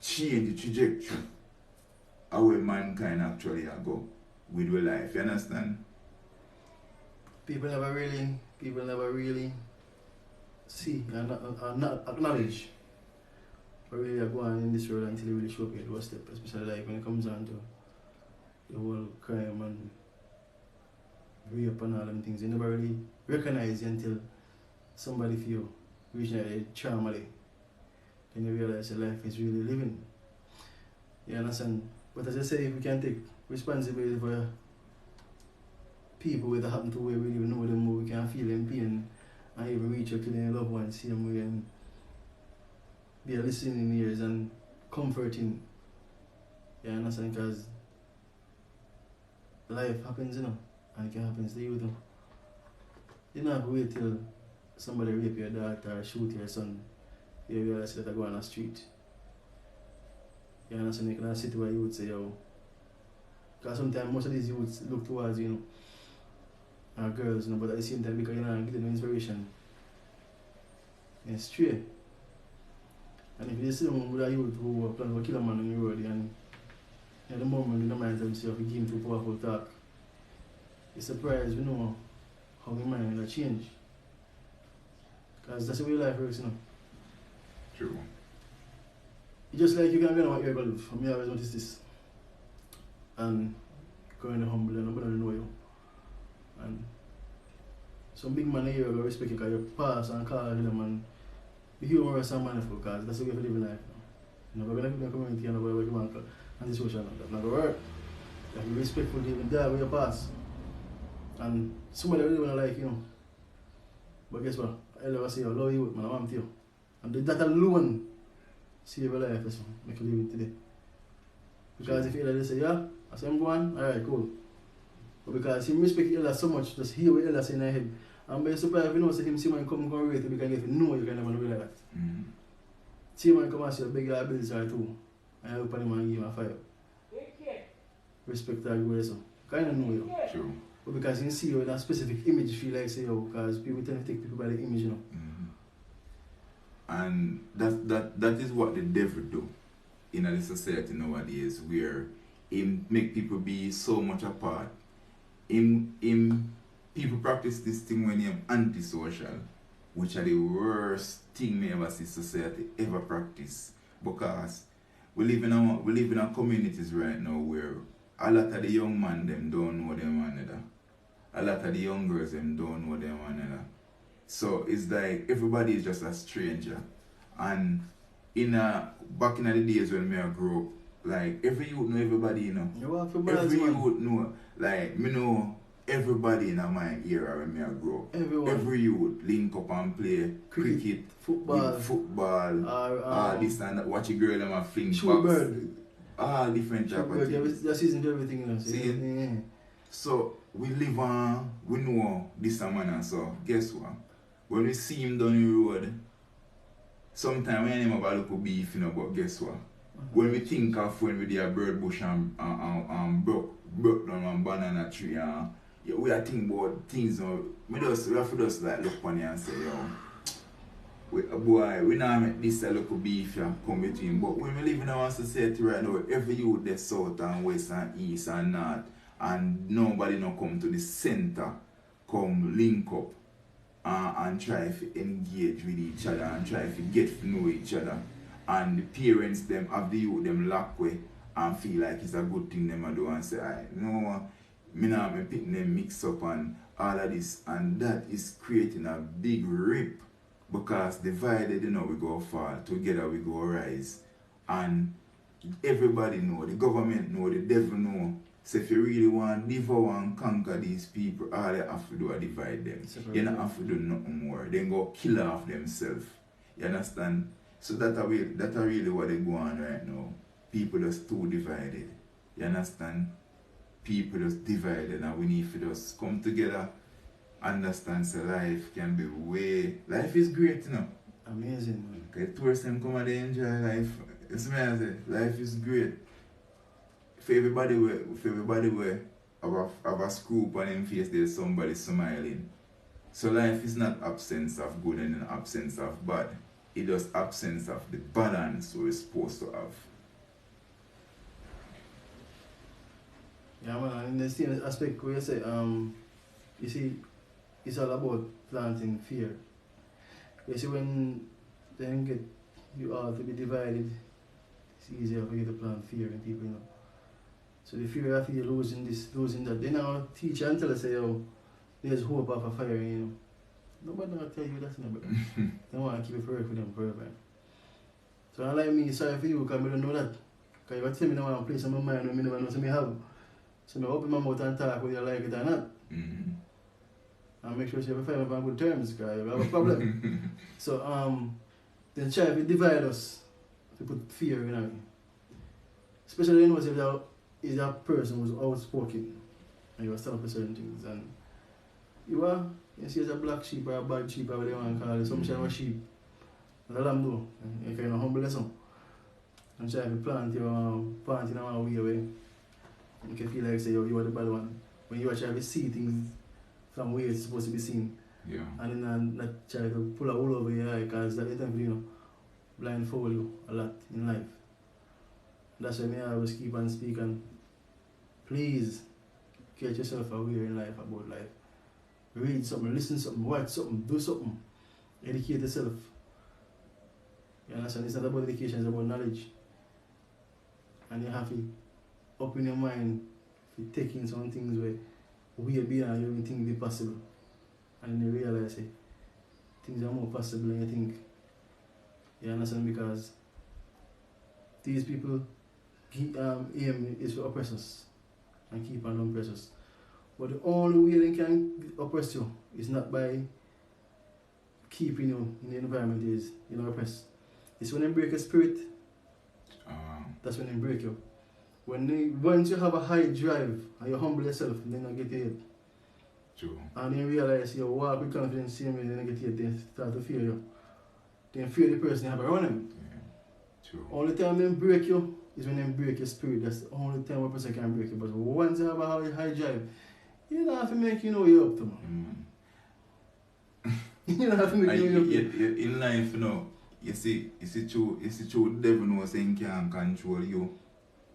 change the trajectory of where mankind actually go with their life. You understand? People never really see and not acknowledge really are going in this road until you really show up your doorstep, especially like when it comes down to the whole crime and rape and all them things. You never really recognize it until somebody feel reaching out a trauma. Then you realize your life is really living. You understand? But as I say, if we can take responsibility for people where that happen to where we don't even know them more, we can feel them pain and even reach out to their loved ones, see them way and be a listening ears and comforting. You understand? Because life happens, you know, and it can happen to you too. You don't have to wait till somebody rape your daughter or shoot your son. You realize that I go on the street. You understand? You can sit where you would say, yo. Because sometimes most of these youths look towards, you know, girls, you know, but at the same time, because you know, give them inspiration. And straight. And if you see someone with a youth who are planning to kill a man on the road, and at the moment, you don't mind themselves, you give him too powerful talk. You're surprised, you know, how your mind will change. Because that's the way life works, you know. True. It's just like you can go on your live. For me, I always notice this. And going humble and nobody know you. And some big man here will respect you because you pass and call them and be humorous and manful because that's the way to live in life. You're not going to live in a community and nobody will be antisocial. That's not going to work. You have to be respectful to even die where you pass. And somebody really want to like you know. But guess what? I never say I love you, man, I want you. And that alone save your life, so make you live it today. Because if you say, yeah, I say I'm going, alright, cool. But because he respect Ella so much, just hear what Ella say in her head. And by surprise, if you know, say him, see man come and rate you, because if you know, you can never know like that. See man come and say, beg your bills are too. And I open him and give him a fire. Respect that way, so. Kind of know you. True. But because you see you in a specific image, feel like say, yo, because people tend to take people by the image, you know. And that is what the devil do in the society nowadays, where him make people be so much apart. People practice this thing when you're antisocial, which are the worst thing me ever see society ever practice. Because we live in a communities right now where a lot of the young men them don't know them one another. A lot of the young girls them don't know them one another. So it's like everybody is just a stranger. And back in the days when I grew up, like every youth know everybody, you know. Every youth know, like me know everybody in my era when I grew up. Everyone. Every youth link up and play cricket, football, this and that, watch a girl and my fling box. All different type of things. That's season to everything, you know. See? Yeah. So we live on, we know this and man, and so guess what? When we see him down the road, sometimes we ain't have a look beef, you know, but guess what? When we think of when we did a bird bush and broke down one banana tree, we are thinking about things, we have to just like look on you and say, yo, boy, we now make this a local beef come between. But when we live in our society right now, every youth that's south and west and east and north, and nobody no come to the center, come link up and try to engage with each other and try to get to know each other. And the parents them have the youth them lock way and feel like it's a good thing them to do and say, no, me now me pick them mix up and all of this, and that is creating a big rip. Because divided, you know, we go fall, together we go rise. And everybody know, the government know, the devil know. So if you really want to devour and conquer these people, all you have to do is divide them. You don't have to do nothing more. They go kill off themselves. You understand? So that's really what they go on right now. People just too divided. You understand? People just divided, and we need to just come together. Understand so life can be life is great, you know. Amazing, man. Okay, tourists them come and they enjoy life. It's me I say, life is great. For everybody we have a scoop on them face, there's somebody smiling. So life is not absence of good and an absence of bad. It's just absence of the balance we're supposed to have. Yeah, man, in the same aspect where you say, you see, it's all about planting fear. You see, when they get you are to be divided, it's easier for you to plant fear in people, you know. So the fear of you losing this, losing that. They now teach and tell us, say, oh, there's hope of a fire, you know. Nobody will tell you that, no, they want to keep it forever for them forever. So unlike me, sorry for you, because I don't know that. Because you tell me now I want to place in my mind when I never know so I have. So I open my mouth and talk whether you like it or not. And make sure you have a on good terms, because you have a problem. So then try to divide us to put fear in me. Especially you know, if there is a person who's outspoken and you stand up for certain things, and you see as a black sheep or a bad sheep or whatever you want to call it, some kind of sheep. And a lamb do. You can humble yourself. And try to plant in a way where you can feel like say you are the bad one. When you actually see things from where it's supposed to be seen. Yeah. And then not try to pull a wool over your eye, because that time you know blindfold you a lot in life. That's why I always keep on speaking. Please get yourself aware in life about life. Read something, listen something, watch something, do something. Educate yourself. You understand? It's not about education, it's about knowledge. And you have to open your mind to take in some things where we are beyond you even think be possible. And then you realize things are more possible than you think. You understand? Because these people aim is to oppress us and keep on oppress us. But the only way they can oppress you is not by keeping you in the environment is oppress. It's when they break your spirit. That's when they break you. Once you have a high drive and you humble yourself, then you get it. True. And you realize you walk with confidence, same way, then you get it, they start to fear you. Then fear the person you have around them. Yeah. True. Only time they break you is when they break your spirit. That's the only time one person can break you. But once you have a high drive, you don't have to make you know you're up to man. You don't have to make you know you're up to. In life, you know, you see true the devil knows saying he can't control you.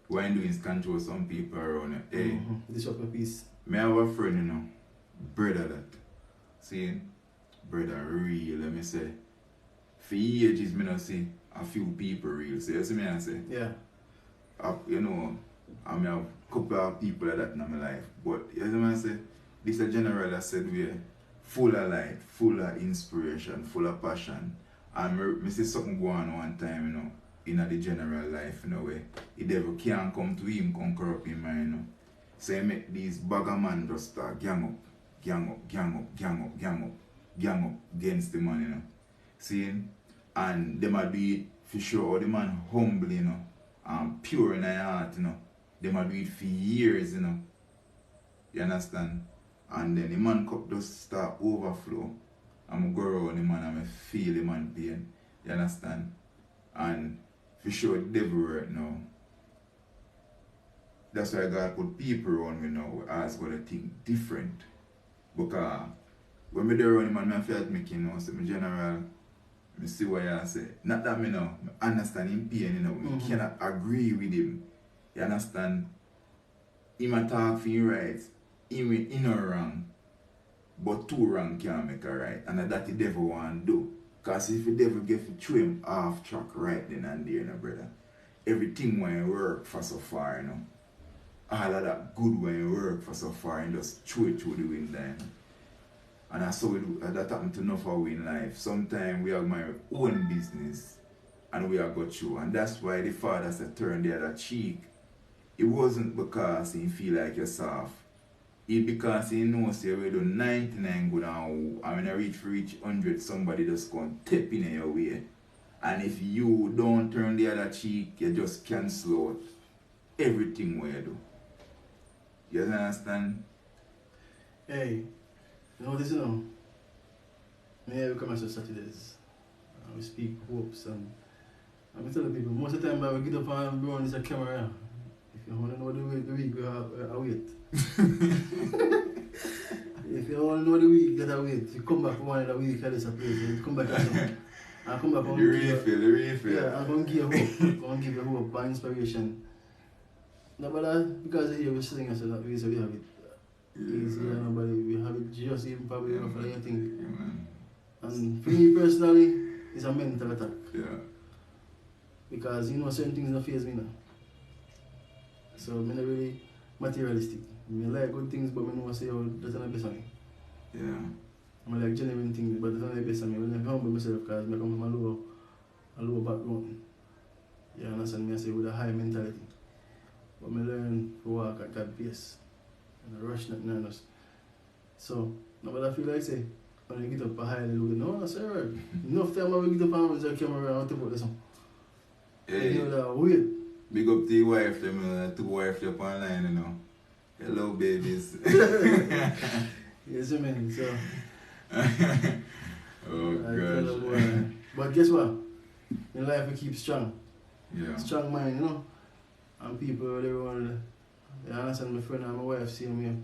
What I'm doing is control some people around you. Hey, disrupt your peace. me have a friend, you know, brother that. See, brother real, let me say. For ages, me not see a few people real. So you see me I say? Yeah. You know, I have a couple of people like that in my life. But you see me I say? This is a general that said we're full of light, full of inspiration, full of passion. And I see something go on one time, you know, in the general life, in a way. The devil can't come to him, come corrupt him, you know. So he make these bagger man just start gang up against the man, you know. See? And they might do it for sure, the man humble, you know, and pure in their heart, you know. They might do it for years, you know. You understand? And then the man cup just start overflow. I'm go around the man and I feel the man pain. You understand? And for sure the devil right now. That's why God put people around me now who ask what I think different. Because when I do around him and I feel like you know, so in general, I see what I say. Not that I know, I understand him pain, you know, I cannot agree with him. You understand? He might talk for you right, he no wrong. But two wrong can't make a right, and that the devil want to do. Because if the devil get to throw him off track right then and there, you know, brother, everything when you work for so far, you know, all of that good when you work for so far, and just throw it through the window. You know? And that's how we do, that happened to enough of we in life. Sometimes we have my own business, and we are got through. And that's why the father said turn the other cheek. It wasn't because he feel like you're soft. It because he knows you already do 99 good and when I reach 100, somebody just going to tap in your way. And if you don't turn the other cheek, you just cancel out everything what you do. You understand? Hey, you know this, you know? Me, we come on Saturdays. And we speak hopes and we tell the people, most of the time we get up and we run this camera. If you want to know the week, we have a wait. If you want to know the week, that I wait. You come back one of the week, this a place. You come back and come back and the refill. Yeah, I'm going to give you hope. I'm going to give you hope and inspiration. No, but because here we're sitting and so that we have it. Easy, nobody, we have it just even probably enough for anything. And for me personally, it's a mental attack. Yeah. Because you know certain things don't faze me now. So I'm not really materialistic. I like good things, but I know say oh, that's not the best of me. Yeah. I like genuine things, but that's not the best of me. When I humble myself, because I come from a low background. You understand me? I say with a high mentality. But I learn to walk at God's pace. And I rush not nervous. So, now what I feel like say, when I get up a high level, no, that's alright. Enough time I will get up and with the camera and talk about this one. Hey, You know that weird. big up to your wife, them, two wife up online, you know. Hello, babies. Yes, man. So, Oh, I tell gosh. you what. But guess what? In life we keep strong. Yeah. Strong mind, you know. And people, they want, you understand, my friend and my wife see me,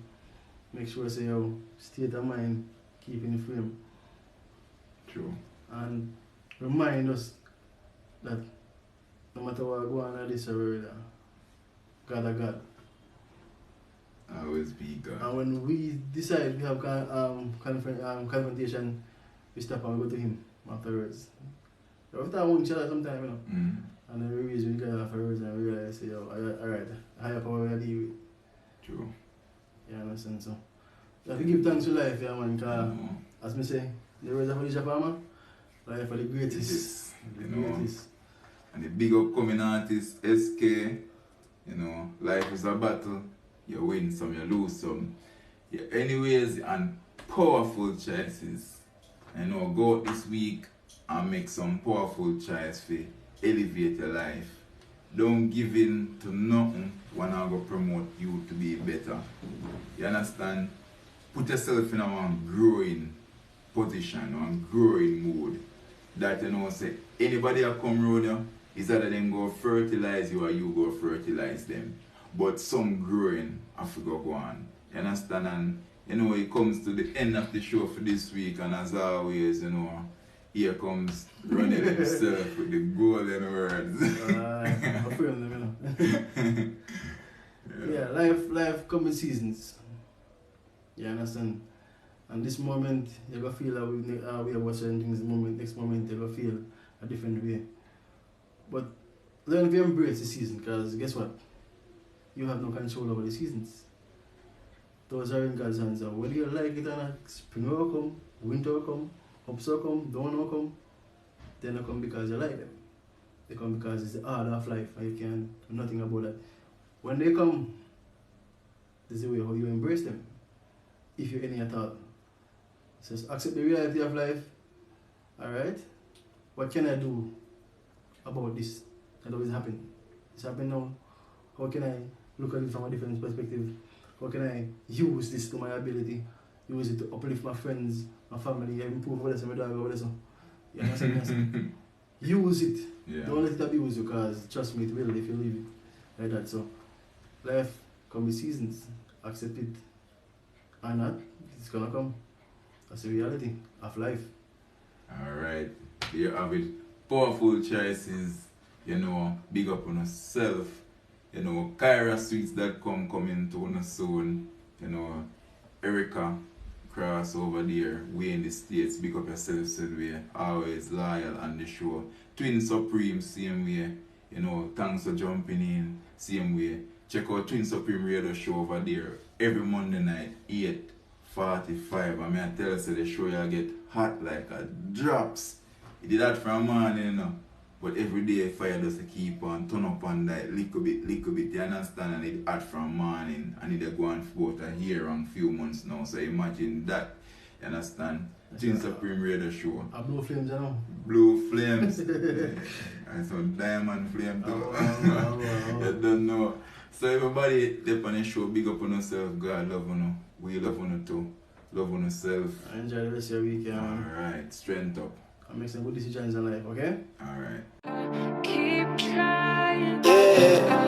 make sure say, yo, state of mind, keep in the frame. True. And remind us that no matter what go on in this world, God is God. Always be God. And when we decide we have confrontation, we stop and we go to Him afterwards. We have to have one each other sometime, you know. Mm. And then we reason we get afterwards and we realize, say, yo, alright, higher power we are deal with. True. You understand? So, you have to give thanks to life, yeah, man, because, as me say, the words of the Japan, life are the greatest. You know. And the big upcoming artist, SK, you know, life is a battle. You win some, you lose some. Yeah, anyways, and powerful choices. You know, go out this week and make some powerful choice for elevate your life. Don't give in to nothing when I go promote you to be better. You understand? Put yourself in a one growing position, one growing mood. That you know say anybody that come around you is either them go fertilize you or you go fertilize them. But some growing have to go on. You understand? And you know it comes to the end of the show for this week, and as always, you know, here comes Roneal himself with the golden words. I'm feeling them, you know. Yeah, life comes in seasons. You understand? And this moment, you're going to feel how we are certain things. The moment, next moment, you're going to feel a different way. But learn to embrace the season, because guess what? You have no control over the seasons. Those are in God's hands. And whether you like it or not, spring will come, winter will come, ups will come, down will come. They don't come because you like them. They come because it's the order of life and you can do nothing about that. When they come, this is the way how you embrace them. If you're any at all. Just accept the reality of life. Alright? What can I do about this? That always happen. It's happening now. How can I look at it from a different perspective? How can I use this to my ability? Use it to uplift my friends, my family, improve what my dog over there. You understand what I'm saying? Use it. Yeah. Don't let it abuse you, because trust me, it will if you leave it like that. So life can be seasons. Accept it or not, it's gonna come. That's the reality of life. Alright, you have it. Powerful choices, you know, big up on yourself. You know, Kyra Sweets.com coming to us soon. You know, Erica Cross over there, we in the States, big up yourself, Sylvia. Always loyal on the show. Twin Supreme, same way. You know, thanks for jumping in, same way. Check out Twin Supreme Radio Show over there every Monday night, 8:45. I mean, I tell you, so the show you get hot like a drops. It did that from morning, you know. But every day fire does keep on turn up on that little bit, you understand? And it hot from morning and it go on for about a year and few months now. So imagine that, you understand? Twin Supreme Radio Show. A blue flames, you know? Blue flames. And some diamond flame too. You don't know. So everybody up on the show, big up on yourself. God love you. We love you too. Love on yourself. Enjoy the rest of your week, Alright, strength up. And make some good decisions in life, okay? Alright. Keep trying. Yeah.